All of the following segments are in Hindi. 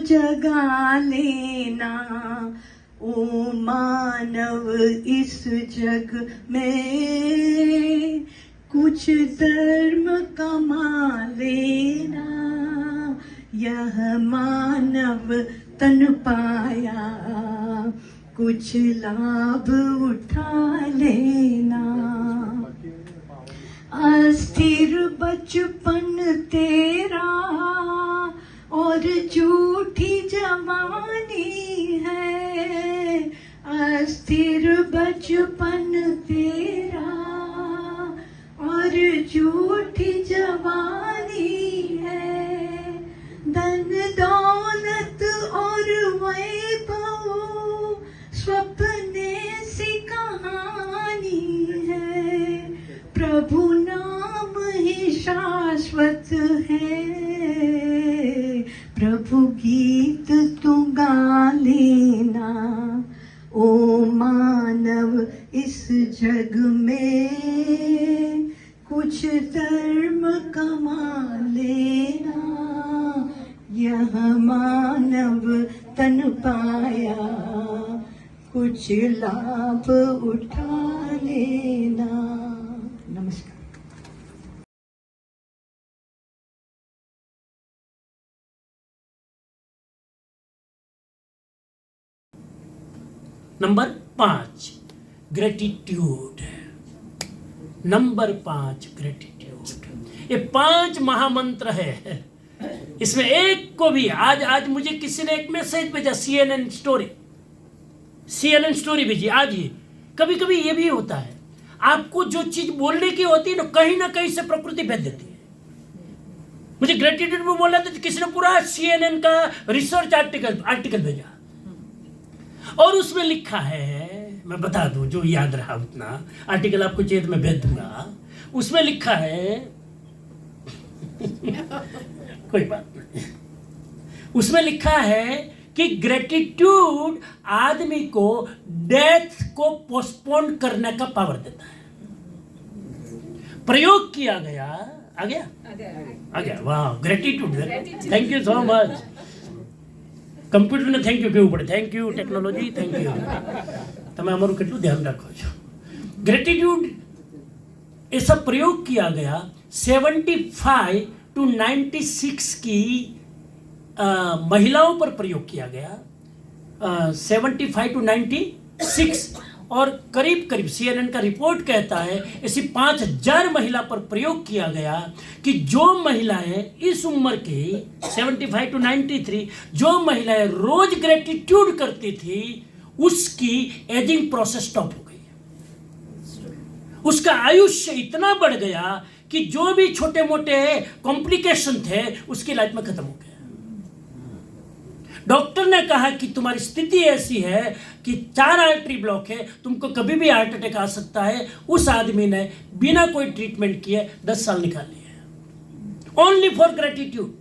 जगा लेना। ओ मानव इस जग में कुछ धर्म कमा लेना। यह मानव तन पाया कुछ लाभ उठा लेना। अस्थिर बचपन तेरा और झूठी जवानी है। अस्थिर बचपन तेरा और झूठी जवानी है। धन दौलत और वैभव स्वप्ने सी कहानी है। प्रभु नाम ही शाश्वत है। प्रभु गीत तू गा लेना। ओ मानव इस जग में कुछ धर्म कमा लेना। यह मानव तन पाया कुछ लाभ उठा लेना। नमस्कार। Number 5 gratitude. Number 5 gratitude. ये 5 महामंत्र है। इसमें एक को भी आज मुझे किसी ने एक मैसेज भेजा, CNN स्टोरी भेजी आज ही। कभी कभी ये भी होता है, आपको जो चीज बोलने की होती है ना कहीं से प्रकृति भेज देती है। मुझे ग्रेटिट्यूड में बोला था, किसी ने पूरा CNN का रिसर्च आर्टिकल भेजा और उसमें लिखा है, मैं बता दूं जो याद रहा उतना, आर्टिकल आपको चाहिए तो मैं भेज दूंगा। उसमें लिखा है कोई बात नहीं, उसमें लिखा है कि ग्रेटिट्यूड आदमी को डेथ को पोस्टपोन करने का पावर देता है। प्रयोग किया गया, आ गया। वाह, gratitude, thank you so much. Computer ને થેન્ક યુ કહેવું પડે। Thank you technology, thank you. તમે અમારું કેટલું ધ્યાન રાખો છો। ग्रेटिट्यूड ऐसा प्रयोग किया गया 75 to 96 की महिलाओं पर प्रयोग किया गया। 75 to 96 और करीब CNN का रिपोर्ट कहता है ऐसी 5000 महिला पर प्रयोग किया गया कि जो महिलाएं इस उम्र की 75 to 93 जो महिलाएं रोज ग्रेटिट्यूड करती थी उसकी एजिंग प्रोसेस स्टॉप हो गई। उसका आयुष्य इतना बढ़ गया कि जो भी छोटे मोटे कॉम्प्लिकेशन थे उसकी लाइफ में खत्म हो गया। डॉक्टर ने कहा कि तुम्हारी स्थिति ऐसी है कि 4 आर्टरी ब्लॉक है, तुमको कभी भी हार्ट अटैक आ सकता है। उस आदमी ने बिना कोई ट्रीटमेंट किए 10 साल निकाल लिए, only for gratitude.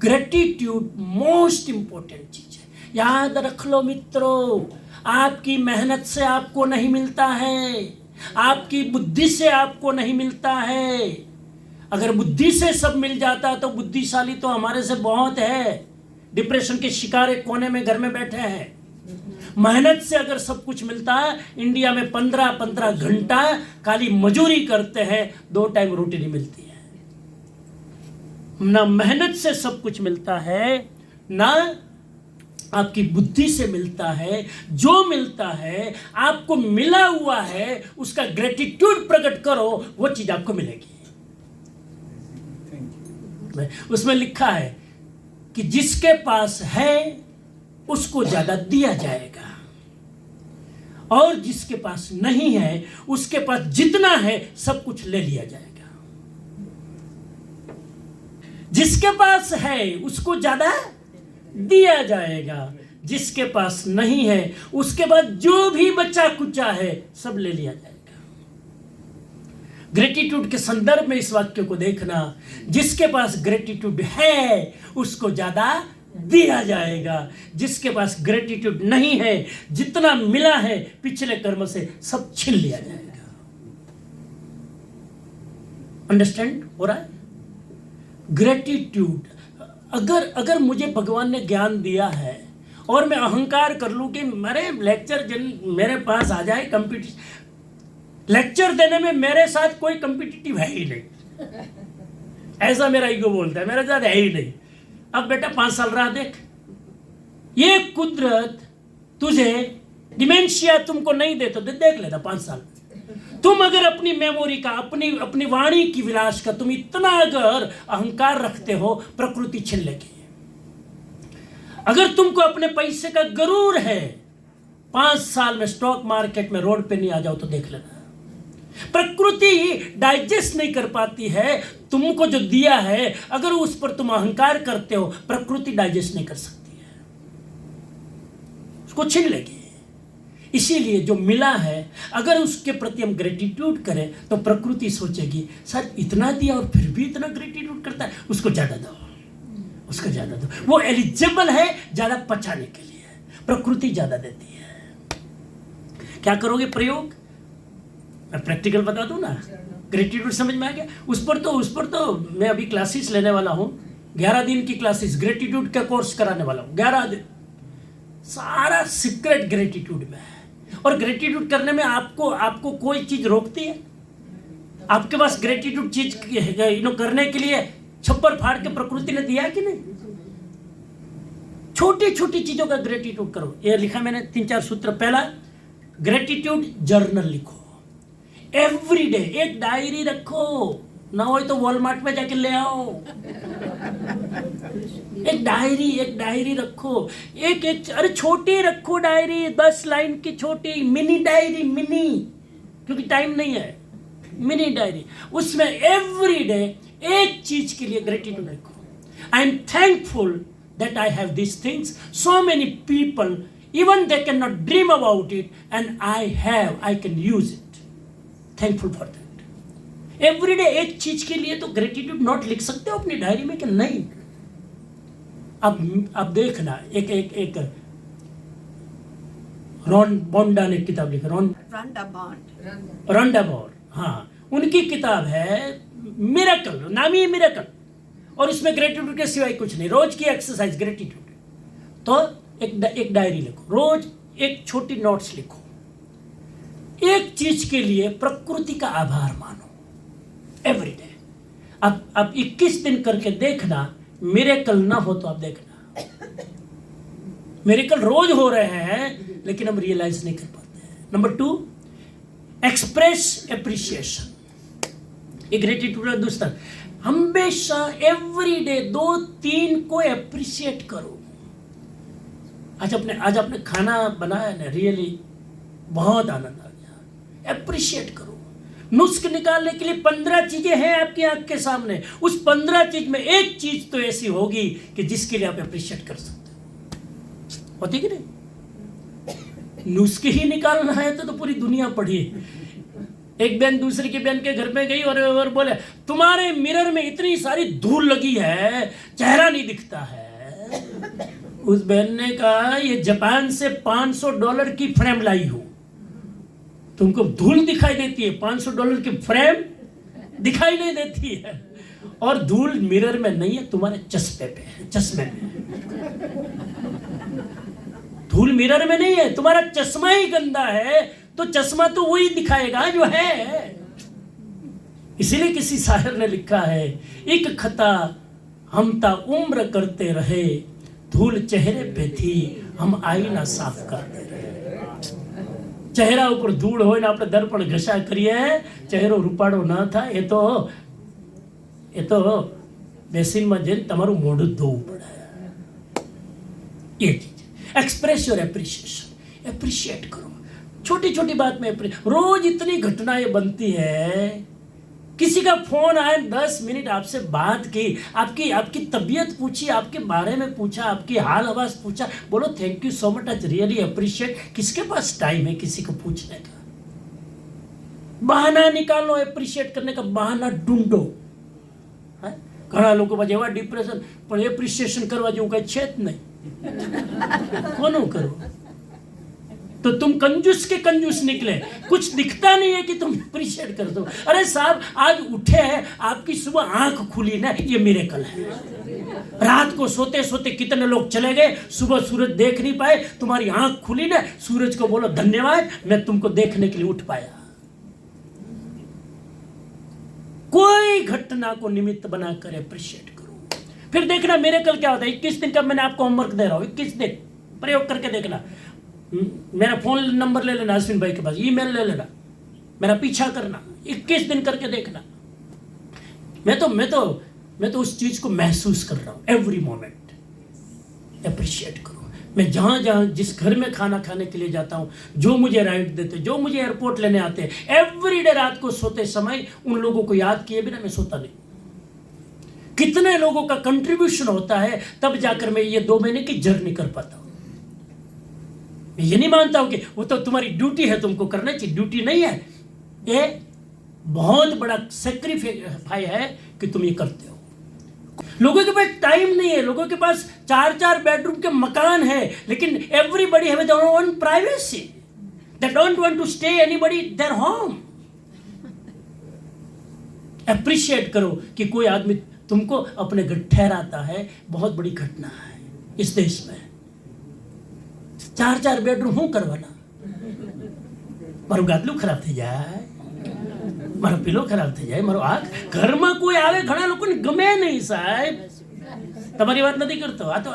Gratitude most important चीज है। याद रख लो मित्रों, आपकी मेहनत से आपको नहीं मिलता है, आपकी बुद्धि से आपको नहीं मिलता है। अगर बुद्धि से सब मिल जाता तो बुद्धिशाली तो हमारे से बहुत है। डिप्रेशन के शिकार एक कोने में घर में बैठे हैं। मेहनत से अगर सब कुछ मिलता है, इंडिया में 15-15 घंटा खाली मजूरी करते हैं, 2 टाइम रोटी नहीं मिलती है। ना मेहनत से सब कुछ मिलता है, ना आपकी बुद्धि से मिलता है। जो मिलता है आपको मिला हुआ है, उसका ग्रेटिट्यूड प्रकट करो, वो चीज आपको मिलेगी। उसमें लिखा है कि जिसके पास है उसको ज्यादा दिया जाएगा और जिसके पास नहीं है उसके पास जितना है सब कुछ ले लिया जाएगा। जिसके पास है उसको ज्यादा दिया जाएगा, जिसके पास नहीं है उसके बाद जो भी बचा कुचा है सब ले लिया जाएगा। ग्रेटिट्यूड के संदर्भ में इस वाक्य को देखना, जिसके पास ग्रेटिट्यूड है उसको ज्यादा दिया जाएगा, जिसके पास ग्रेटिट्यूड नहीं है जितना मिला है पिछले कर्म से सब छीन लिया जाएगा। अंडरस्टैंड हो रहा है? ग्रेटिट्यूड अगर मुझे भगवान ने ज्ञान दिया है और मैं अहंकार कर लूं कि मेरे लेक्चर मेरे पास आ जाए, कंपटीशन लेक्चर देने में मेरे साथ कोई कंपिटिटिव है ही नहीं, ऐसा मेरा ईगो बोलता है, मेरे साथ है ही नहीं। अब बेटा 5 साल राह देख, ये कुदरत तुझे डिमेंशिया तुमको नहीं दे तो देख लेना 5 साल। तुम अगर अपनी मेमोरी का, अपनी वाणी की विलास का तुम इतना अगर अहंकार रखते हो, प्रकृति छीन लेगी। अगर तुमको अपने पैसे का गरूर है, 5 साल में स्टॉक मार्केट में रोड पे नहीं आ जाओ तो देख लेना। प्रकृति डाइजेस्ट नहीं कर पाती है तुमको जो दिया है, अगर उस पर तुम अहंकार करते हो, प्रकृति डाइजेस्ट नहीं कर सकती है, उसको छीन लेगी। इसीलिए जो मिला है अगर उसके प्रति हम ग्रेटिट्यूड करें तो प्रकृति सोचेगी सर इतना दिया और फिर भी इतना ग्रेटिट्यूड करता है, उसको ज्यादा दो, उसको ज्यादा दो। वो एलिजिबल है ज्यादा पचाने के लिए, प्रकृति ज्यादा देती है। क्या करोगे प्रयोग? मैं प्रैक्टिकल बता दूं ना, ग्रेटिट्यूड समझ में आ गया? उस पर तो मैं अभी क्लासेस लेने वाला हूं, 11 दिन की क्लासेस, ग्रेटिट्यूड का कोर्स कराने वाला हूं। 11 दिन सारा सीक्रेट ग्रेटिट्यूड में है। और ग्रेटिट्यूड करने में आपको कोई चीज रोकती है? आपके पास ग्रेटिट्यूड चीज करने के लिए छप्पर फाड़ के प्रकृति ने दिया कि नहीं? छोटी छोटी चीजों का ग्रेटिट्यूड करो। ये लिखा मैंने 3-4 सूत्र। पहला, ग्रेटिट्यूड जर्नल लिखो एवरी डे, एक डायरी रखो, ना हो तो वॉलमार्ट में जाके ले आओ। एक डायरी रखो, एक अरे छोटी रखो डायरी, 10 लाइन की छोटी मिनी डायरी, क्योंकि टाइम नहीं है, मिनी डायरी। उसमें एवरी डे एक चीज के लिए ग्रेटिट्यूड रखो। I am thankful that I have this things, so many people even they can not dream about it and I can use it, thankful for that. Every day एक चीज के लिए तो ग्रेटिट्यूड नोट लिख सकते हो अपनी डायरी में कि नहीं? अब देखना, एक रॉन बॉन्डा ने किताब लिखी, रॉन्डा बॉन्ड, हाँ, उनकी किताब है मिरेकल, नाम ही मिरेकल, और इसमें ग्रेटिट्यूड के सिवाय कुछ नहीं। रोज की एक्सरसाइज ग्रेटिट्यूड। तो एक डायरी लिखो, रोज एक छोटी नोट्स लिखो, एक चीज के लिए प्रकृति का आभार मानो एवरी डे। अब 21 दिन करके देखना, मिरेकल ना हो तो आप देखना। मिरेकल रोज हो रहे हैं लेकिन हम रियलाइज नहीं कर पाते हैं। Number 2, express appreciation. ये ग्रेटिट्यूड है दोस्तों। हमेशा एवरी डे 2-3 को एप्रिशिएट करो। आज आपने खाना बनाया ना, रियली बहुत आनंद आ गया, एप्रिशिएट करो। नुस्ख निकालने के लिए 15 चीजें हैं आपकी आंख के सामने, उस 15 चीज में एक चीज तो ऐसी होगी कि जिसके लिए आप अप्रिशिएट कर सकते हो, होती कि नहीं? नुस्खे ही निकालना है तो पूरी दुनिया पढ़ी। एक बहन दूसरी की बहन के घर में गई और बोले तुम्हारे मिरर में इतनी सारी धूल लगी है, चेहरा नहीं दिखता है। उस बहन ने कहा ये जापान से $500 की फ्रेम लाई हूं, तुमको धूल दिखाई देती है, $500 की फ्रेम दिखाई नहीं देती है। और धूल मिरर में नहीं है, तुम्हारे चश्मे पे है, चश्मे में। धूल मिरर में नहीं है, तुम्हारा चश्मा ही गंदा है, तो चश्मा तो वही दिखाएगा जो है। इसीलिए किसी शायर ने लिखा है, एक खता हम ता उम्र करते रहे, धूल चेहरे पे थी हम आईना साफ करते रहे। चेहरा ऊपर धूल हो ने આપણે દર્પણ ઘસા કરીએ, ચહેરો રૂપાળો ના થાય, એ તો બેસિનમાં જઈને તમારું મોઢું ધોવું પડે। ये चीज एक्सप्रेस योर एप्रिसिएशन, एप्रिशिएट करो। छोटी छोटी बात में रोज इतनी घटनाएं बनती है। किसी का फोन आए, 10 मिनट आपसे बात की, आपकी तबीयत पूछी, आपके बारे में पूछा, आपकी हाल हवास पूछा, बोलो thank you so much, I really appreciate. किसके पास टाइम है किसी को पूछने का? बहाना निकालो, एप्रिशिएट करने का बहाना ढूंढो। घણા લોકો પાસે એવા ડિપ્રેશન, પણ એપ્રિસિએશન કરવા જેવું કઈ છે જ નહીં, કોનું કરું? तो तुम कंजूस के कंजूस निकले, कुछ दिखता नहीं है कि तुम अप्रिशिएट कर दो। अरे साहब आज उठे हैं, आपकी सुबह आंख खुली ना, ये मिरेकल है। रात को सोते सोते कितने लोग चले गए, सुबह सूरज देख नहीं पाए, तुम्हारी आंख खुली ना, सूरज को बोलो धन्यवाद, मैं तुमको देखने के लिए उठ पाया। कोई घटना को निमित्त बनाकर अप्रिशिएट करो। फिर देखना मेरे कल क्या होता है। 21 दिन का मैंने आपको होमवर्क दे रहा हूं, 21 दिन प्रयोग करके देखना। मेरा फोन नंबर ले लेना अश्विन भाई के पास, ईमेल ले लेना, मेरा पीछा करना, 21 दिन करके देखना। मैं तो उस चीज को महसूस कर रहा हूं एवरी मोमेंट। अप्रिशिएट करो। मैं जहां जिस घर में खाना खाने के लिए जाता हूं, जो मुझे राइड देते, जो मुझे एयरपोर्ट लेने आते हैं, एवरी डे रात को सोते समय उन लोगों को याद किए बिना मैं सोता नहीं। कितने लोगों का कंट्रीब्यूशन होता है, तब जाकर मैं ये 2 महीने की जर्नी कर पाता हूं। मैं ये नहीं मानता हूं कि वो तो तुम्हारी ड्यूटी है, तुमको करना चाहिए, ड्यूटी नहीं है। ये बहुत बड़ा सेक्रीफाई है कि तुम ये करते हो। लोगों के पास टाइम नहीं है, लोगों के पास 4-4 बेडरूम के मकान है, लेकिन everybody have their own privacy. They don't want to stay anybody their home. Appreciate करो कि कोई आदमी तुमको अपने घर ठहराता है, बहुत बड़ी घटना है इस देश में। 4-4 बेडरूम हूं करवाना, मारो गादलू खराब થઈ જાય, મારો પીલો ખરાબ થઈ જાય, મારો આ ઘરમાં કોઈ આવે, ઘણા લોકોને ગમે નહીં સાહેબ। તમારી વાત નથી કરતો, આ તો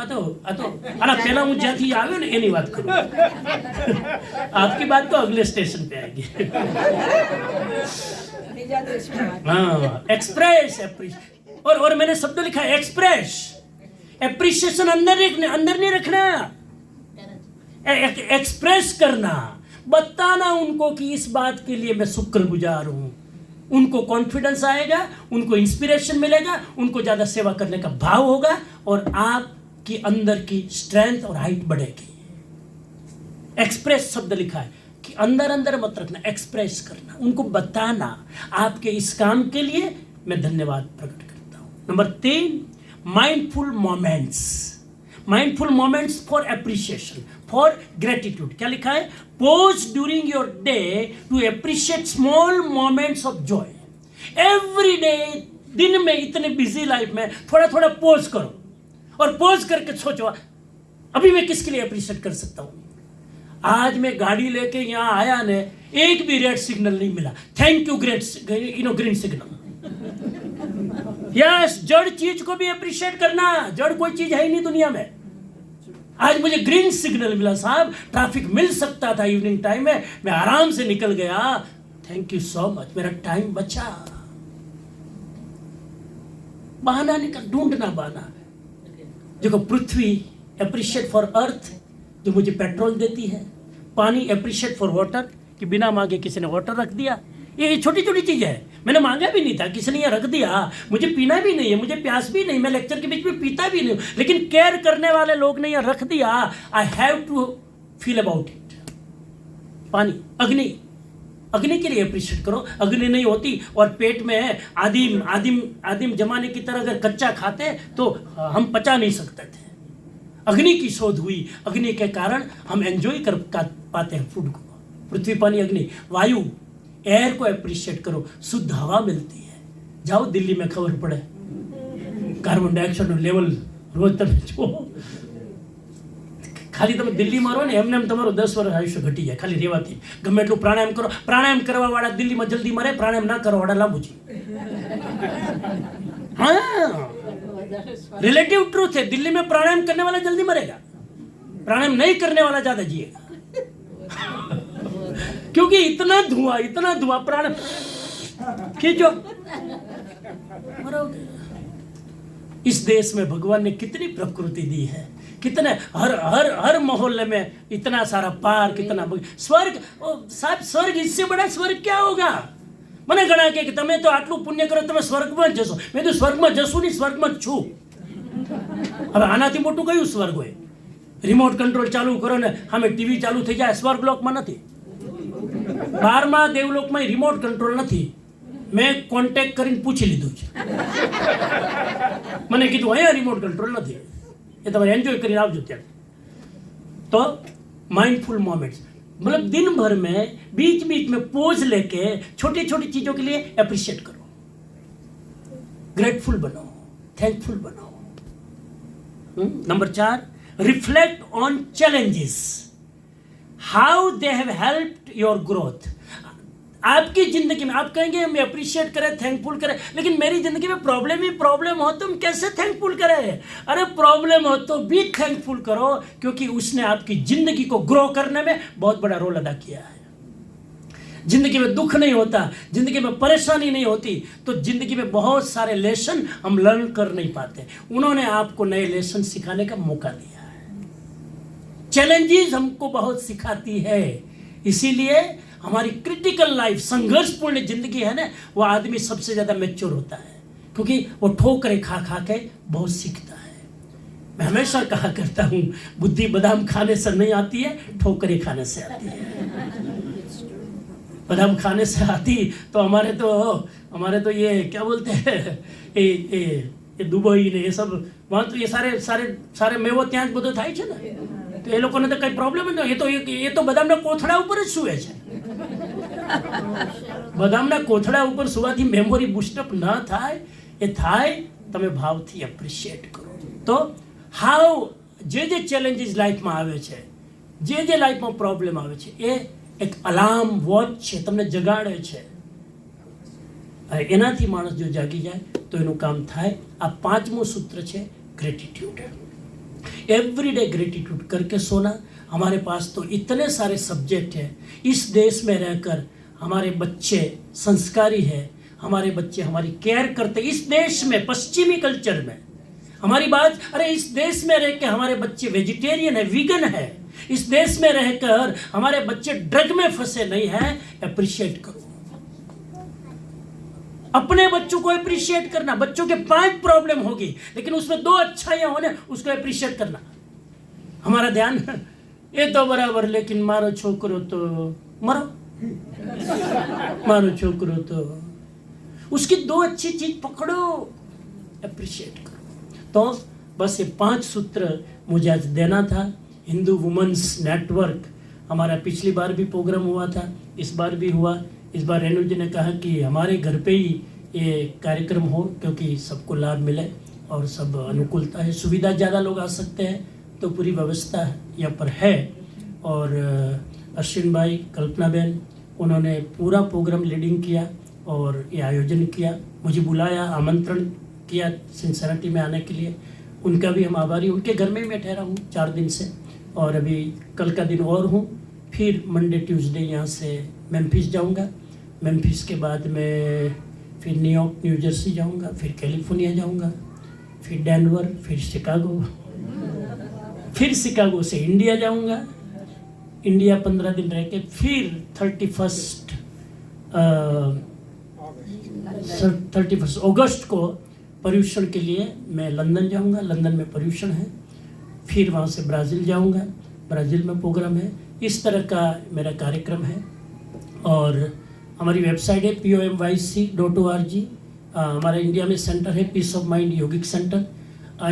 આના પહેલા હું જ્યાંથી આવ્યો ને એની વાત કરું। आपकी बात तो अगले स्टेशन पे आएगी। हाँ, एक्सप्रेस और मैंने शब्द लिखा है एक्सप्रेस। एप्रिसिएशन अंदर नहीं रखना, एक्सप्रेस करना, बताना उनको कि इस बात के लिए मैं शुक्रगुजार हूं। उनको कॉन्फिडेंस आएगा, उनको इंस्पिरेशन मिलेगा, उनको ज्यादा सेवा करने का भाव होगा और आपकी अंदर की स्ट्रेंथ और हाइट बढ़ेगी। एक्सप्रेस शब्द लिखा है कि अंदर मत रखना, एक्सप्रेस करना, उनको बताना आपके इस काम के लिए मैं धन्यवाद प्रकट करता हूं। Number 3, mindful moments for appreciation, for gratitude. क्या लिखा है? Pause during your day to appreciate small moments of joy. Every day, दिन में इतने बिजी लाइफ में थोड़ा पोज करो और पोज करके सोचो अभी मैं किसके लिए अप्रिशिएट कर सकता हूं। आज मैं गाड़ी लेके यहां आया ने, एक भी रेड सिग्नल नहीं मिला। Thank you green signal. Yes, जड़ चीज को भी अप्रिशिएट करना। जड़ कोई चीज है ही नहीं दुनिया में। आज मुझे ग्रीन सिग्नल मिला साहब, ट्रैफिक मिल सकता था इवनिंग टाइम में, मैं आराम से निकल गया। थैंक यू सो मच, मेरा टाइम बचा। बहाना निकल, ढूंढना बहाना। देखो, पृथ्वी अप्रिशिएट फॉर अर्थ, जो मुझे पेट्रोल देती है। पानी अप्रिशिएट फॉर वाटर, कि बिना मांगे किसी ने वाटर रख दिया। ये छोटी छोटी चीज है, मैंने मांगा भी नहीं था, किसी ने ये रख दिया। मुझे पीना भी नहीं है, मुझे प्यास भी नहीं, मैं लेक्चर के बीच में पीता भी नहीं, लेकिन केयर करने वाले लोग ने ये रख दिया। I have to feel about it. पानी, अग्नि के लिए अप्रिशिएट करो। अग्नि नहीं होती और पेट में आदिम जमाने की तरह अगर कच्चा खाते तो हम पचा नहीं सकते थे। अग्नि की शोध हुई, अग्नि के कारण हम एंजॉय कर पाते हैं फूड को। पृथ्वी, पानी, अग्नि, वायु, एयर को अप्रिशिएट करो। शुद्ध हवा मिलती है। जाओ दिल्ली में, खबर पड़े कार्बन डाइऑक्साइड लेवल रोज તમે જો, ખાલી તમે દિલ્હીમાં રહો ને એમને તમારું 10 વર્ષ આયુષ્ય ઘટી જાય ખાલી રહેવાથી। ગમે એટલું પ્રાણાયામ કરો, પ્રાણાયામ કરવા વાળા દિલ્હીમાં જલ્દી મરે, પ્રાણાયામ ના કરવા વાળા લાંબુ જીવે। हाँ, रिलेटिव ट्रूथ है। दिल्ली में प्राणायाम करने वाला जल्दी मरेगा, प्राणायाम नहीं करने वाला ज्यादा जिएगा। क्योंकि इतना धुआं, प्राण खींचो, मरोगे। इस देश में भगवान ने कितनी प्रकृति दी है, कितने हर मोहल्ले में इतना सारा पार्क, इतना स्वर्ग। साहब, स्वर्ग, इससे बड़ा स्वर्ग क्या होगा? મને ઘણા કે તમે તો આટલું પુણ્ય કરો, તમે સ્વર્ગમાં જ જશો। મેં તો સ્વર્ગમાં જશું નહીં, સ્વર્ગમાં જ છું। હવે આનાથી મોટું કયું સ્વર્ગ હોય? રિમોટ કંટ્રોલ ચાલુ કરો ને સામે ટીવી ચાલુ થઈ જાય। સ્વર્ગલોકમાં નથી, 12મા દેવલોકમાં રિમોટ કંટ્રોલ નથી। મેં કોન્ટેક્ટ કરીને પૂછી લીધું છે, મને કીધું અહીંયા રિમોટ કંટ્રોલ નથી, એ તમારે એન્જોય કરીને આવજો ત્યાં। तो माइंडफुल मोमेंट्स, मतलब दिन भर में बीच में पोज लेके छोटी छोटी चीजों के लिए अप्रिशिएट करो, ग्रेटफुल बनो, थैंकफुल बनो। Number 4, reflect on challenges, how they have helped your growth. आपकी जिंदगी में आप कहेंगे हम अप्रिशिएट करें, थैंकफुल करें, लेकिन मेरी जिंदगी में प्रॉब्लम ही प्रॉब्लम हो तो हम कैसे थैंकफुल करें? अरे प्रॉब्लम हो तो भी थैंकफुल करो, क्योंकि उसने आपकी जिंदगी को ग्रो करने में बहुत बड़ा रोल अदा किया है। जिंदगी में दुख नहीं होता, जिंदगी में परेशानी नहीं होती, तो जिंदगी में बहुत सारे लेसन हम लर्न कर नहीं पाते। उन्होंने आपको नए लेसन सिखाने का मौका दिया है। चैलेंजेस हमको बहुत सिखाती है, इसीलिए हमारी क्रिटिकल लाइफ, संघर्षपूर्ण जिंदगी है ना, वो आदमी सबसे ज्यादा मैच्योर होता है, क्योंकि वो ठोकरें खा खा के बहुत सीखता है। मैं हमेशा कहा करता हूँ, बुद्धि बादाम खाने से नहीं आती है, ठोकरें खाने से आती है। बादाम खाने से आती तो हमारे तो ये क्या बोलते हैं, ये दुबई ने ये सब, वहाँ तो ये सारे मेवो ત્યાં જ બધું થાય છે ને, તો એ લોકોને તો કઈ પ્રોબ્લેમ જ નહીં। ये तो બદામના કોથળા ઉપર જ સૂવે છે। બદામના કોથળા ઉપર સુવાથી મેમોરી બૂસ્ટઅપ ન થાય, એ થાય તમે ભાવથી એપ્રિશિએટ કરો। તો હાઉ જે ચેલેન્જીસ લાઈફમાં આવે છે, જે લાઈફમાં પ્રોબ્લેમ આવે છે, એ એક અલાર્મ વોચ છે, તમને જગાડે છે। એનાથી માણસ જો જાગી જાય તો એનું કામ થાય। આ 5મું સૂત્ર છે ग्रेटिट्यूड। एवरीडे ग्रेटिट्यूड करके सोना। हमारे पास तो इतने सारे सब्जेक्ट हैं। इस देश में रहकर हमारे बच्चे संस्कारी है, हमारे बच्चे हमारी केयर करते। इस देश में, पश्चिमी कल्चर में हमारी बात, अरे इस देश में रह के हमारे बच्चे वेजिटेरियन है, वीगन है। इस देश में रहकर हमारे बच्चे ड्रग में फंसे नहीं हैं। अप्रिशिएट करो, अपने बच्चों को अप्रिशिएट करना। बच्चों के 5 प्रॉब्लम होगी, लेकिन उसमें 2 अच्छाइयां होने, उसको अप्रिशिएट करना। हमारा ध्यान ये तो बराबर, लेकिन मारो छोकरो तो मरो, मारो छोकरो तो, उसकी 2 अच्छी चीज पकड़ो, अप्रिशिएट करो। तो बस ये 5 सूत्र मुझे आज देना था। हिंदू वुमेन्स नेटवर्क, हमारा पिछली बार भी प्रोग्राम हुआ था, इस बार भी हुआ। इस बार रेणु जी ने कहा कि हमारे घर पे ही ये कार्यक्रम हो, क्योंकि सबको लाभ मिले और सब अनुकूलता है, सुविधा ज़्यादा लोग आ सकते हैं, तो पूरी व्यवस्था यहाँ पर है। और अश्विन भाई, कल्पना बहन, उन्होंने पूरा प्रोग्राम लीडिंग किया और ये आयोजन किया, मुझे बुलाया, आमंत्रण किया सिंसियरिटी में आने के लिए। उनका भी हम आभारी। उनके घर में मैं ठहरा हूँ 4 दिन से, और अभी कल का दिन और हूँ। फिर मंडे ट्यूसडे यहाँ से मेम्फिस जाऊँगा। मेम्फिस के बाद मैं फिर न्यूयॉर्क, न्यू जर्सी जाऊँगा, फिर कैलिफोर्निया जाऊँगा, फिर डेनवर, फिर शिकागो, फिर शिकागो से इंडिया जाऊँगा। इंडिया 15 दिन रह के फिर 31 अगस्त को पर्यूषण के लिए मैं लंदन जाऊँगा। लंदन में पर्यूषण है। फिर वहाँ से ब्राज़ील जाऊँगा, ब्राज़ील में प्रोग्राम है। इस तरह का मेरा कार्यक्रम है। और हमारी वेबसाइट है pomyc.org। हमारा इंडिया में सेंटर है peace of mind yogic centre,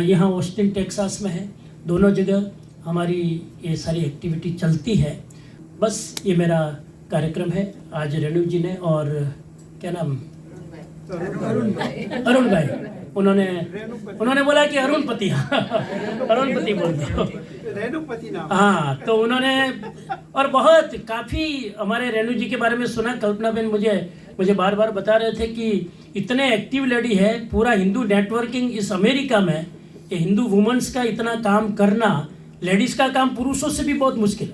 यहाँ ऑस्टिन टेक्सास में है। दोनों जगह हमारी ये सारी एक्टिविटी चलती है। बस ये मेरा कार्यक्रम है। आज रेणु जी ने, और क्या नाम, अरुण भाई, उन्होंने बोला कि अरुणपति, अरुणपति बोल दो, रेणुपति नाम। हाँ, तो उन्होंने, और बहुत काफ़ी हमारे रेणु जी के बारे में सुना। कल्पना बहन मुझे बार बार बता रहे थे कि इतने एक्टिव लेडी है। पूरा हिंदू नेटवर्किंग इस अमेरिका में, ये हिंदू वुमेन्स का इतना काम करना, लेडीज़ का काम पुरुषों से भी बहुत मुश्किल है,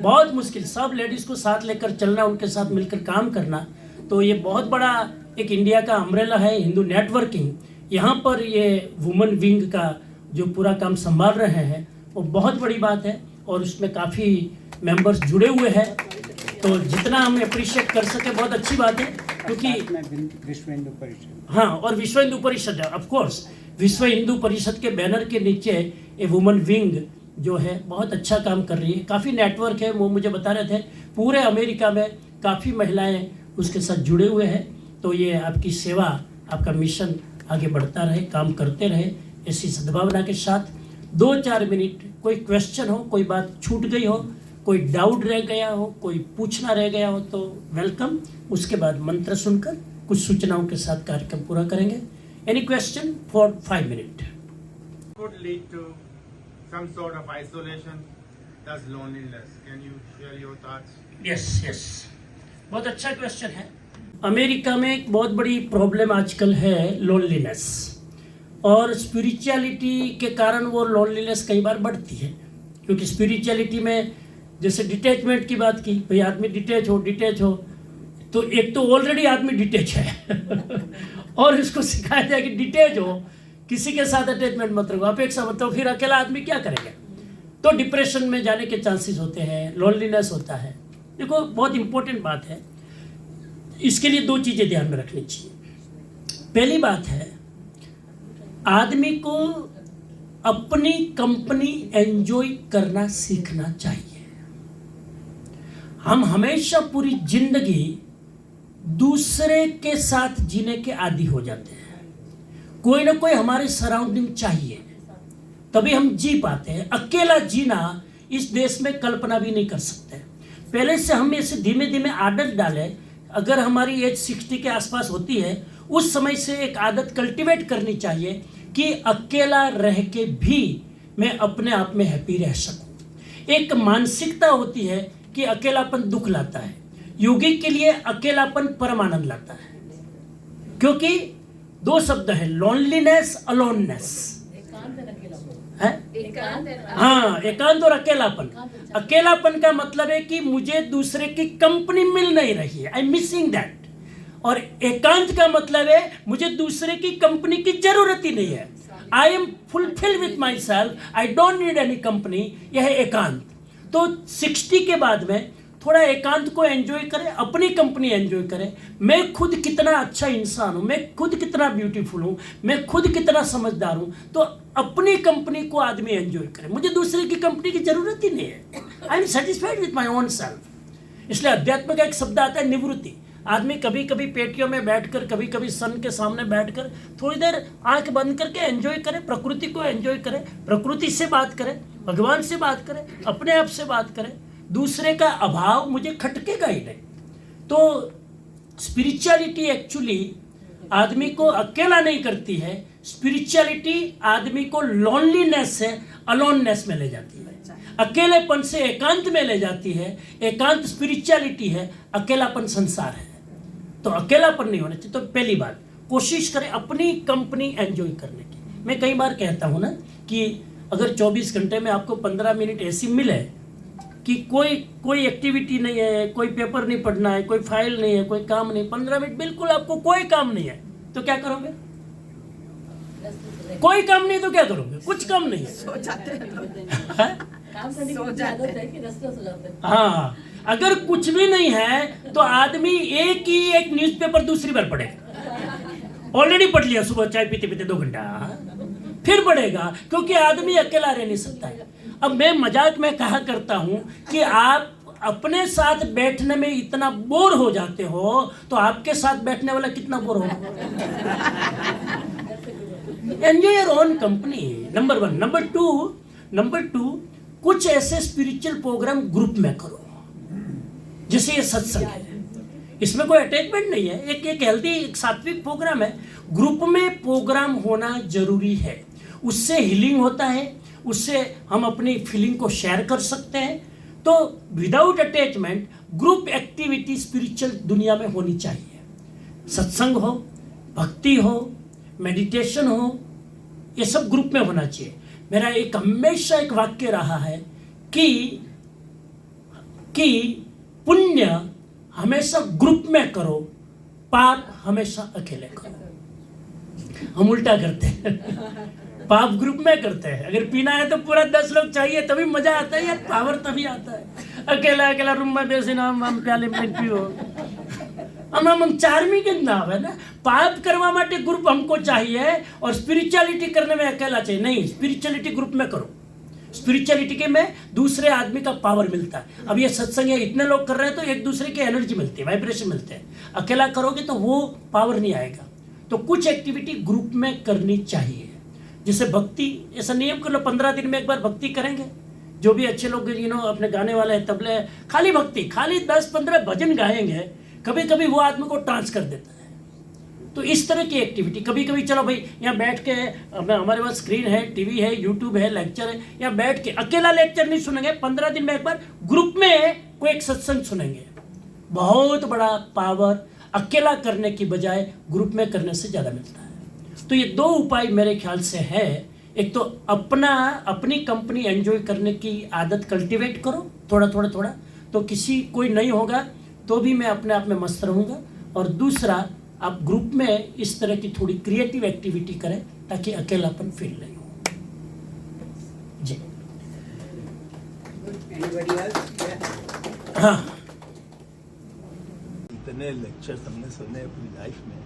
बहुत मुश्किल। सब लेडीज़ को साथ लेकर चलना, उनके साथ मिलकर काम करना, तो ये बहुत बड़ा एक इंडिया का अम्ब्रेला है हिंदू नेटवर्किंग। यहाँ पर ये वुमेन विंग का जो पूरा काम संभाल रहे हैं, वो बहुत बड़ी बात है। और उसमें काफ़ी मेंबर्स जुड़े हुए हैं, तो जितना हम अप्रिशिएट कर सके बहुत अच्छी बात है। क्योंकि विश्व हिंदू परिषद, हाँ, और विश्व हिंदू परिषद है, ऑफ कोर्स विश्व हिंदू परिषद के बैनर के नीचे ये वुमेन विंग जो है बहुत अच्छा काम कर रही है। काफ़ी नेटवर्क है, वो मुझे बता रहे थे पूरे अमेरिका में काफ़ी महिलाएं उसके साथ जुड़े हुए हैं। तो ये आपकी सेवा, आपका मिशन आगे बढ़ता रहे, काम करते रहे, ऐसी सद्भावना के साथ। 2-4 मिनट, कोई क्वेश्चन हो, कोई बात छूट गई हो, कोई डाउट रह गया हो, कोई पूछना रह गया हो, तो वेलकम। उसके बाद मंत्र सुनकर कुछ सूचनाओं के साथ कार्यक्रम पूरा करेंगे। Any question for 5 minute. could lead to some sort of isolation, thus loneliness. Can you share your thoughts? Yes, बहुत अच्छा क्वेश्चन है। अमेरिका में एक बहुत बड़ी प्रॉब्लम आजकल है लोनलीनेस, और स्पिरिचुअलिटी के कारण वो लोनलीनेस कई बार बढ़ती है, क्योंकि स्पिरिचुअलिटी में जैसे डिटैचमेंट की बात की, भाई आदमी डिटैच हो, तो एक तो ऑलरेडी आदमी डिटैच है और इसको सिखाया जाए कि डिटैच हो, किसी के साथ अटैचमेंट मत रखो, अपेक्षा मत रखो, फिर अकेला आदमी क्या करेगा, तो डिप्रेशन में जाने के चांसेस होते हैं, लोनलीनेस होता है। देखो बहुत इंपॉर्टेंट बात है, इसके लिए दो चीज़ें ध्यान में रखनी चाहिए। पहली बात है, आदमी को अपनी कंपनी एंजॉय करना सीखना चाहिए। हम हमेशा पूरी जिंदगी दूसरे के साथ जीने के आदी हो जाते हैं, कोई ना कोई हमारे सराउंडिंग चाहिए, तभी हम जी पाते हैं। अकेला जीना इस देश में कल्पना भी नहीं कर सकते। पहले से हम इसे धीमे धीमे आदत डालें। अगर हमारी एज 60 के आसपास होती है, उस समय से एक आदत कल्टीवेट करनी चाहिए कि अकेला रह के भी मैं अपने आप में हैप्पी रह सकूं। एक मानसिकता होती है कि अकेलापन दुख लाता है, योगी के लिए अकेलापन परमानंद लाता है, क्योंकि दो शब्द है, लोनलीनेस, अलोननेस है। हाँ, एकांत और अकेलापन। अकेलापन का मतलब है कि मुझे दूसरे की कंपनी मिल नहीं रही है, आई एम मिसिंग दैट। और एकांत का मतलब है मुझे दूसरे की कंपनी की जरूरत ही नहीं है, I am fulfil with my self, I don't need any company. यह है एकांत। तो 60 के बाद में थोड़ा एकांत को एंजॉय करें, अपनी कंपनी एंजॉय करें। मैं खुद कितना अच्छा इंसान हूँ, मैं खुद कितना ब्यूटीफुल हूँ, मैं खुद कितना समझदार हूँ, तो अपनी कंपनी को आदमी एंजॉय करे। मुझे दूसरे की कंपनी की जरूरत ही नहीं है, I am satisfied with my own self. इसलिए अध्यात्म का एक शब्द आता है निवृत्ति। आदमी कभी कभी पेटियों में बैठकर, कभी कभी सन के सामने बैठकर थोड़ी देर आंख बंद करके एंजॉय करे, प्रकृति को एंजॉय करे, प्रकृति से बात करे, भगवान से बात करे, अपने आप से बात करे। दूसरे का अभाव मुझे खटकेगा ही नहीं। तो स्पिरिचुअलिटी एक्चुअली आदमी को अकेला नहीं करती है, स्पिरिचुअलिटी आदमी को लोनलीनेस से अलोननेस में ले जाती है, अकेलेपन से एकांत में ले जाती है। एकांत स्पिरिचुअलिटी है, अकेलापन संसार है। तो अकेलापन नहीं होना चाहिए। तो पहली बात, कोशिश करें अपनी कंपनी एंजॉय करने की। मैं कई बार कहता हूँ ना कि अगर 24 घंटे में आपको 15 मिनट ऐसी मिले कि कोई एक्टिविटी नहीं है, कोई पेपर नहीं पढ़ना है, कोई फाइल नहीं है, कोई काम नहीं, 15 मिनट बिल्कुल आपको कोई काम नहीं है, तो क्या करोगे? कोई काम नहीं तो क्या करोगे? कुछ काम नहीं है, सो जाते हैं। हाँ, अगर कुछ भी नहीं है तो आदमी एक न्यूज़पेपर दूसरी बार पढ़ेगा। ऑलरेडी पढ़ लिया सुबह चाय पीते पीते 2 घंटा, फिर पढ़ेगा, क्योंकि आदमी अकेला रह नहीं सकता है। अब मैं मजाक में कहा करता हूं कि आप अपने साथ बैठने में इतना बोर हो जाते हो, तो आपके साथ बैठने वाला कितना बोर होगा? Enjoy your own company, number 1। Number two, कुछ ऐसे स्पिरिचुअल प्रोग्राम ग्रुप में करो, जैसे ये सत्संग है, इसमें कोई अटैचमेंट नहीं है, एक हेल्दी, एक सात्विक प्रोग्राम है। ग्रुप में प्रोग्राम होना जरूरी है, उससे हीलिंग होता है, उससे हम अपनी फीलिंग को शेयर कर सकते हैं। तो without attachment group activity spiritual दुनिया में होनी चाहिए। सत्संग हो, भक्ति हो, मेडिटेशन हो, ये सब ग्रुप में होना चाहिए। मेरा एक हमेशा एक वाक्य रहा है कि पुण्य हमेशा ग्रुप में करो, पाप हमेशा अकेले करो। हम उल्टा करते हैं, पाप ग्रुप में करते हैं। अगर पीना है तो पूरा 10 लोग चाहिए, तभी मजा आता है यार, पावर तभी आता है। अकेला रूम में बेसी ना हम प्याले में पियो, हम चार्मी के नाम है ना। पाप करवा माटे ग्रुप हमको चाहिए और स्पिरिचुअलिटी करने में अकेला चाहिए नहीं। स्पिरिचुअलिटी ग्रुप में करो, स्पिरिचुअलिटी के में दूसरे आदमी का पावर मिलता है। अब ये सत्संग है, इतने लोग कर रहे हैं तो एक दूसरे की एनर्जी मिलती है, वाइब्रेशन मिलते हैं। अकेला करोगे तो वो पावर नहीं आएगा। तो कुछ एक्टिविटी ग्रुप में करनी चाहिए, जैसे भक्ति। ऐसा नियम कर लो, 15 दिन में एक बार भक्ति करेंगे। जो भी अच्छे लोग अपने गाने वाले हैं, तबले, खाली भक्ति, खाली 10-15 भजन गाएंगे, कभी कभी वो आदमी को ट्रांस कर देता है। तो इस तरह की एक्टिविटी, कभी कभी चलो भाई यहाँ बैठ के हमारे पास स्क्रीन है, टीवी है, यूट्यूब है, लेक्चर है, यहाँ बैठ के अकेला लेक्चर नहीं सुनेंगे, 15 दिन में एक बार ग्रुप में कोई एक सत्संग सुनेंगे। बहुत बड़ा पावर अकेला करने की बजाय ग्रुप में करने से ज़्यादा मिलता है। तो ये 2 उपाय मेरे ख्याल से है। एक तो अपनी कंपनी एंजॉय करने की आदत कल्टीवेट करो, थोड़ा, तो कोई नहीं होगा तो भी मैं अपने आप में मस्त रहूँगा। और दूसरा, आप ग्रुप में इस तरह की थोड़ी क्रिएटिव एक्टिविटी करें ताकि अकेलापन फील नहीं हो। जी Anybody else? Yeah. हाँ, इतने लेक्चर्स हमने सुने अपनी लाइफ में,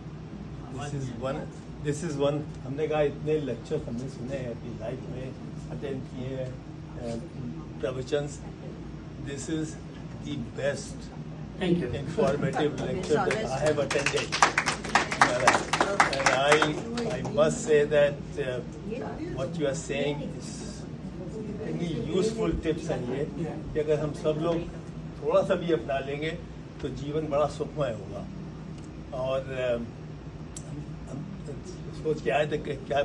दिस इज वन हमने कहा इतने लेक्चर्स हमने सुने हैं अपनी लाइफ में, अटेंड किए हैं प्रवचंस, this is the best thank you. informative lecture that I have attended. And I must say that what you are saying is इतनी useful tips हैं ये कि अगर हम सब लोग थोड़ा सा भी अपना लेंगे तो जीवन बड़ा सुखमय होगा। और हम सोच के आए थे कि क्या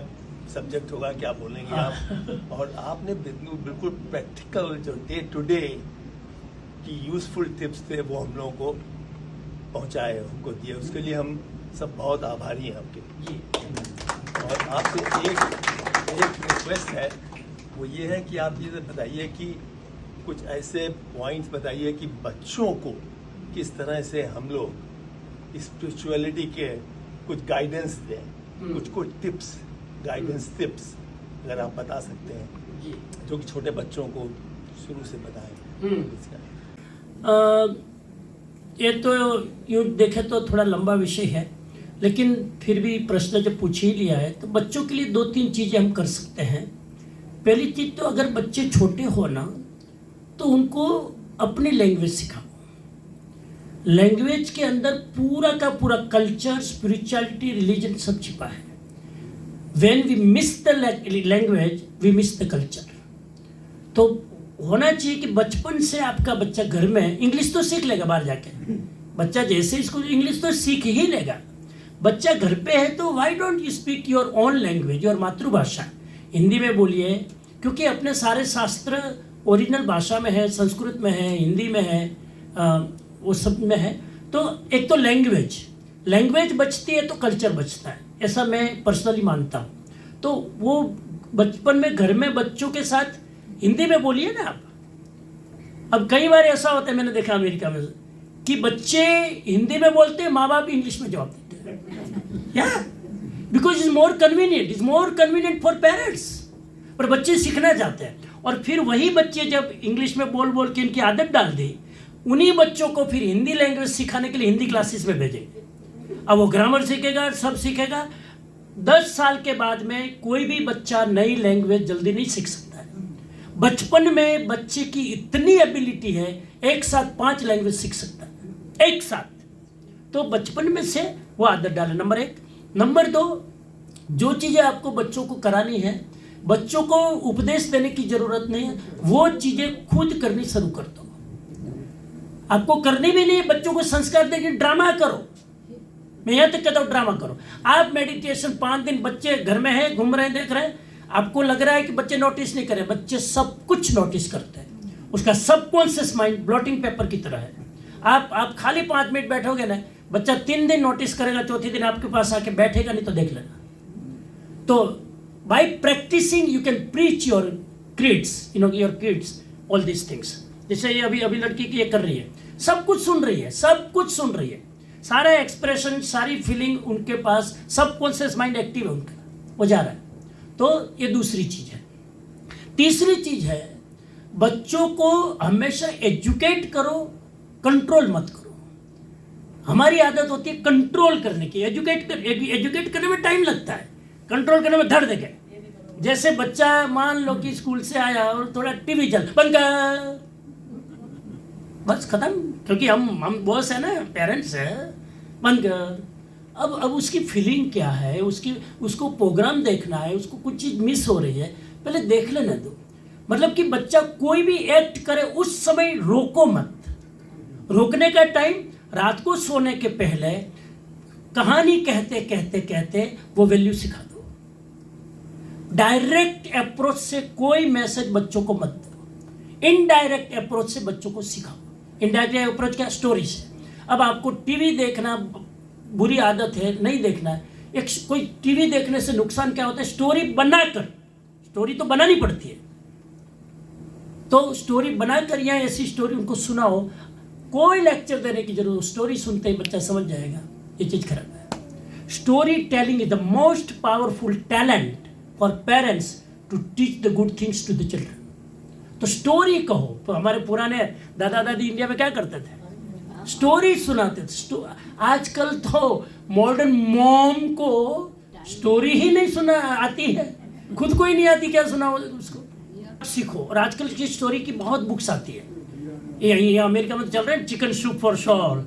सब्जेक्ट होगा, क्या बोलेंगे आप, और आपने बिल्कुल प्रैक्टिकल जो डे टू डे की यूजफुल टिप्स थे वो हम लोगों को पहुंचाए, हमको दिए, उसके लिए हम सब बहुत आभारी हैं आपके। और आपसे एक रिक्वेस्ट है, वो ये है कि आप ये बताइए कि कुछ ऐसे पॉइंट्स बताइए कि बच्चों को किस तरह से हम लोग स्पिरिचुअलिटी के कुछ गाइडेंस दें, कुछ टिप्स, गाइडेंस टिप्स अगर आप बता सकते हैं जो कि छोटे बच्चों को शुरू से बताएं। ये तो यूँ देखें तो थोड़ा लंबा विषय है, लेकिन फिर भी प्रश्न जब पूछ ही लिया है तो बच्चों के लिए 2-3 चीज़ें हम कर सकते हैं। पहली चीज़ तो अगर बच्चे छोटे हो ना तो उनको अपनी लैंग्वेज सिखाओ। लैंग्वेज के अंदर पूरा का पूरा कल्चर, स्पिरिचुअलिटी, रिलीजन सब छिपा है। When we miss the language we miss the culture. तो होना चाहिए कि बचपन से आपका बच्चा घर में इंग्लिश तो सीख लेगा, बाहर जाके बच्चा जैसे स्कूल इंग्लिश तो सीख ही लेगा। बच्चा घर पे है तो why don't you speak your own language, your मातृभाषा। हिंदी में बोलिए, क्योंकि अपने सारे शास्त्र ओरिजिनल भाषा में है, संस्कृत में है, हिंदी में है, वो सब में है। तो एक तो लैंग्वेज बचती है तो कल्चर बचता है, ऐसा मैं पर्सनली मानता हूँ। तो वो बचपन में घर में बच्चों के साथ हिंदी में बोलिए ना आप। अब कई बार ऐसा होता है, मैंने देखा अमेरिका में, कि बच्चे हिंदी में बोलते हैं, माँ बाप इंग्लिश में जवाब देते हैं। या because is more convenient for parents. पर बच्चे सीखना चाहते हैं, और फिर वही बच्चे जब इंग्लिश में बोल बोल के इनकी आदत डाल दी, उन्हीं बच्चों को फिर हिंदी लैंग्वेज सिखाने के लिए हिंदी क्लासेस में भेजेंगे। अब वो ग्रामर सीखेगा, सब सीखेगा। 10 साल के बाद में कोई भी बच्चा नई लैंग्वेज जल्दी नहीं सीख सकता है। बचपन में बच्चे की इतनी एबिलिटी है, एक साथ 5 लैंग्वेज सीख सकता है, एक साथ। तो बचपन में से वो आदत डालें, नंबर 1। नंबर 2, जो चीज़ें आपको बच्चों को करानी है, बच्चों को उपदेश देने की जरूरत नहीं है, वो चीज़ें खुद करनी शुरू कर दो। आपको करनी भी नहीं है, बच्चों को संस्कार देकर ड्रामा करो। मैं यहाँ तक कहता हूँ, ड्रामा करो। आप मेडिटेशन 5 दिन, बच्चे घर में हैं, घूम रहे हैं, देख रहे हैं, आपको लग रहा है कि बच्चे नोटिस नहीं करें, बच्चे सब कुछ नोटिस करते हैं। उसका सबकॉन्शियस माइंड ब्लॉटिंग पेपर की तरह है। आप खाली 5 मिनट बैठोगे ना, बच्चा 3 दिन नोटिस करेगा, चौथे दिन आपके पास आके बैठेगा नहीं तो देख लेना। तो by practising you can preach your kids, your kids all this things. जैसे ये अभी लड़की की ये कर रही है, सब कुछ सुन रही है, सारा एक्सप्रेशन, सारी फीलिंग उनके पास, सबकॉन्शियस माइंड एक्टिव है उनका, वो जा रहा है। तो ये दूसरी चीज है। तीसरी चीज है, बच्चों को हमेशा एजुकेट करो, कंट्रोल मत करो। हमारी आदत होती है कंट्रोल करने की। एजुकेट करने में टाइम लगता है, कंट्रोल करने में धड़ देगा। जैसे बच्चा मान लो कि स्कूल से आया और थोड़ा टीवी चल, बंद कर, बस खत्म। क्योंकि हम बॉस है ना, पेरेंट्स है, बंद कर। अब उसकी फीलिंग क्या है, उसको प्रोग्राम देखना है, उसको कुछ चीज़ मिस हो रही है, पहले देख लेना दो। मतलब कि बच्चा कोई भी एक्ट करे उस समय रोको मत। रोकने का टाइम रात को सोने के पहले कहानी कहते कहते कहते वो वैल्यू सिखा दो। डायरेक्ट अप्रोच से कोई मैसेज बच्चों को मत दो, इनडायरेक्ट अप्रोच से बच्चों को सिखाओ। इनडायरेक्ट अप्रोच क्या? स्टोरी से। अब आपको टीवी देखना बुरी आदत है, नहीं देखना है। एक कोई टीवी देखने से नुकसान क्या होता है? स्टोरी बनाकर, स्टोरी तो बनानी पड़ती है, तो स्टोरी बनाकर या ऐसी स्टोरी उनको सुनाओ। कोई लेक्चर देने की जरूरत, स्टोरी सुनते ही बच्चा समझ जाएगा ये चीज खराब है। Story telling is the most powerful talent for parents to teach the good things to the children. तो स्टोरी कहो। तो हमारे पुराने दादा दादी इंडिया में क्या करते थे? स्टोरी सुनाते थे। आजकल तो मॉडर्न मॉम को स्टोरी ही नहीं सुना आती है, खुद को ही नहीं आती, क्या सुना उसको। सीखो। और आजकल की स्टोरी की बहुत बुक्स आती है। ये अमेरिका में चल रहे हैं चिकन सूप फॉर शॉल,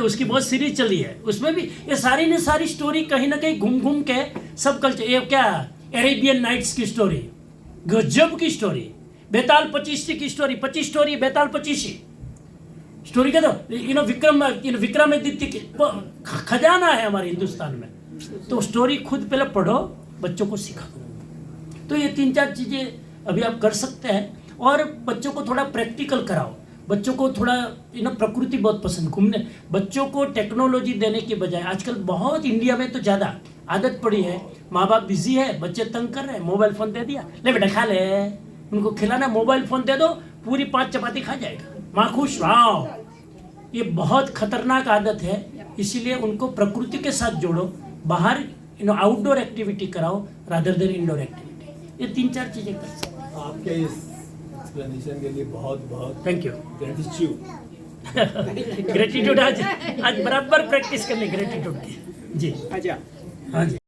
उसकी बहुत सीरीज चली है। उसमें भी ये सारी ने सारी स्टोरी कहीं ना कहीं घूम घूम के सब कल्चर, ये क्या अरेबियन नाइट्स की स्टोरी, गजब की स्टोरी, बेताल 25 की स्टोरी, 25 स्टोरी बेताल 25 स्टोरी का तो विक्रमादित्य की खजाना है हमारे हिंदुस्तान में। तो स्टोरी खुद पहले पढ़ो, बच्चों को सिखाओ। तो ये 3-4 चीजें अभी आप कर सकते हैं। और बच्चों को थोड़ा प्रैक्टिकल कराओ। बच्चों को थोड़ा प्रकृति बहुत पसंद, घूमने। बच्चों को टेक्नोलॉजी देने की बजाय आजकल बहुत इंडिया में तो ज़्यादा आदत पड़ी है, माँ बाप बिजी है, बच्चे तंग कर रहे हैं, मोबाइल फ़ोन दे दिया, ले बेटा खा ले। उनको खिलाना, मोबाइल फ़ोन दे दो, पूरी 5 चपाती खा जाएगा, माँ खुश। वाओ, ये बहुत खतरनाक आदत है। इसीलिए उनको प्रकृति के साथ जोड़ो, बाहर आउटडोर एक्टिविटी कराओ रादर देन इंडोर एक्टिविटी। ये 3-4 चीज़ें कर सकते हैं। आपके इस एक्सप्लेनेशन के लिए बहुत बहुत थैंक यू। ग्रेटिट्यूड। ग्रेटिट्यूड आज बराबर प्रैक्टिस करनी ग्रेटिट्यूड की। जी अच्छा, हाँ जी।